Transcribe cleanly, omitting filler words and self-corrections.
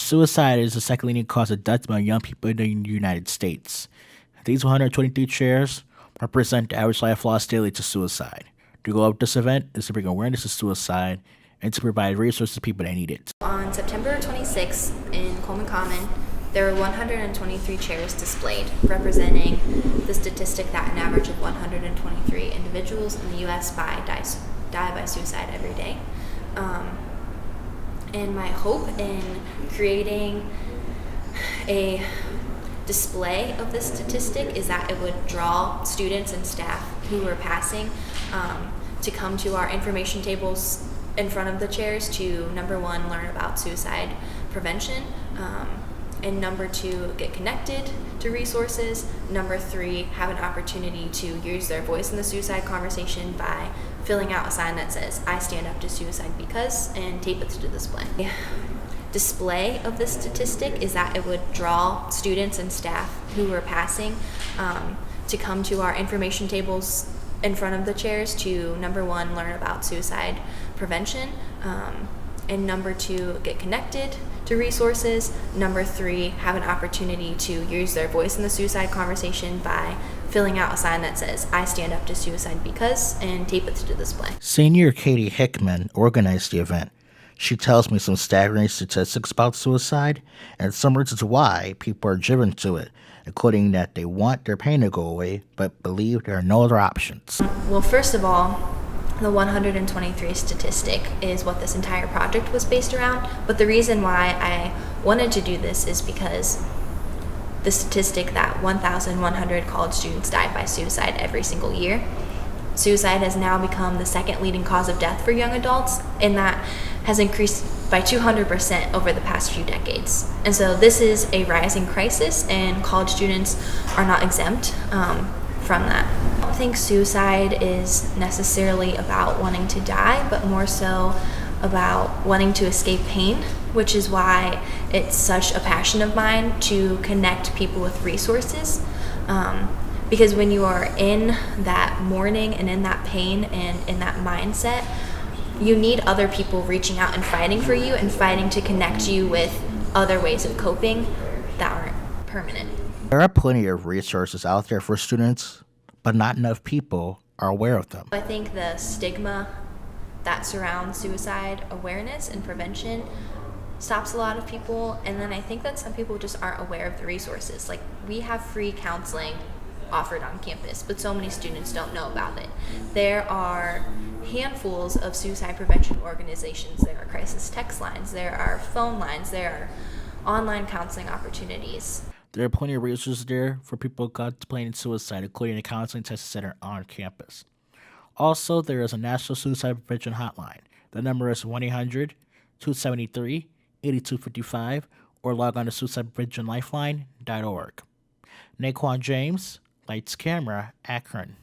Suicide is the second leading cause of death among young people in the United States. These 123 chairs represent the average life lost daily to suicide. The goal of this event is to bring awareness to suicide and to provide resources to people that need it. On September 26th in Coleman Common, there were 123 chairs displayed, representing the statistic that an average of 123 individuals in the U.S. die by suicide every day. And my hope in creating a display of this statistic is that it would draw students and staff who are passing to come to our information tables in front of the chairs to, number one, learn about suicide prevention, and number two, get connected to resources, number three, have an opportunity to use their voice in the suicide conversation by filling out a sign that says, "I stand up to suicide because," and tape it to the display. The display of this statistic is that it would draw students and staff who are passing to come to our information tables in front of the chairs to, number one, learn about suicide prevention, and number two, get connected to resources, number three, have an opportunity to use their voice in the suicide conversation by filling out a sign that says, "I stand up to suicide because," and tape it to the display. Senior Katie Hickman organized the event. She tells me some staggering statistics about suicide and some reasons why people are driven to it, including that they want their pain to go away but believe there are no other options. Well, first of all, the 123 statistic is what this entire project was based around, but the reason why I wanted to do this is because the statistic that 1,100 college students die by suicide every single year. Suicide has now become the second leading cause of death for young adults, and that has increased by 200% over the past few decades. And so this is a rising crisis, and college students are not exempt from that. I don't think suicide is necessarily about wanting to die, but more so about wanting to escape pain, which is why it's such a passion of mine to connect people with resources. Because when you are in that mourning and in that pain and in that mindset, you need other people reaching out and fighting for you and fighting to connect you with other ways of coping that aren't permanent. There are plenty of resources out there for students, but not enough people are aware of them. I think the stigma that surrounds suicide awareness and prevention stops a lot of people, and then I think that some people just aren't aware of the resources. Like, we have free counseling offered on campus, but so many students don't know about it. There are handfuls of suicide prevention organizations. There are crisis text lines, there are phone lines, there are online counseling opportunities. There are plenty of resources there for people contemplating suicide, including a counseling testing center on campus. Also, there is a National Suicide Prevention Hotline. The number is 1-800-273-8255, or log on to suicidepreventionlifeline.org. Naquan James, Lights Camera, Akron.